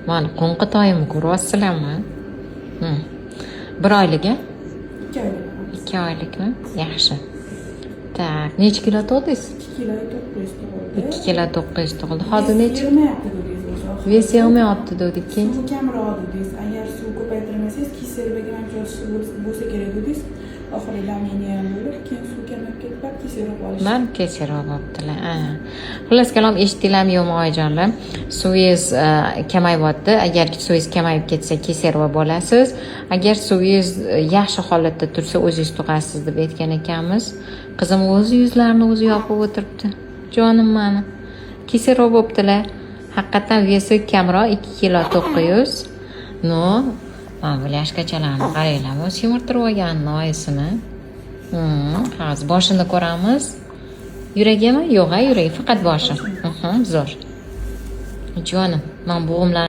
Mana qo'nqitoyimni ko'ryapsizlarmi? Bir oylik-a? 2 oylik. 2 oylikmi? Yaxshi. Tak, necha kilo tug'dingiz? 2 kilo 900 tug'ildi. 2 kilo 900 tug'ildi. Hozir necha? Yig'mayapti dedingiz o'zi. Vesi yig'mayapti dedik keyin. Suv kamroq dedingiz. Agar suv ko'paytirmasangiz, kiselbaga bo'lsa kerak dedingiz. Oxiri laminiya bo'lib, keyin suv kamab ketib, kesilroq olish. Man kechirib olibdilar. Xullas kalom eshitdinglarmi yo'qmi oyijonlar? Suvingiz kamayyapti. Agar suvingiz kamayib ketsa, keserva bo'lasiz. Agar suvingiz yaxshi holatda tursa, o'zingiz tug'asiz deb aytgan ekanmiz. Qizim o'z yuzlarini o'zi yopib o'tiribdi. Jonim mani. Keserva bo'libdilar. Haqiqatan vesi kamroq 2 kilo 900. No, mana bu yashkachalarni qaranglar, semirtirib olgan noisini. Hozir boshini ko'ramiz. Yuragimi? Yo'q, yuragi faqat boshi. Zo'r. Jonim, men bo'g'imlar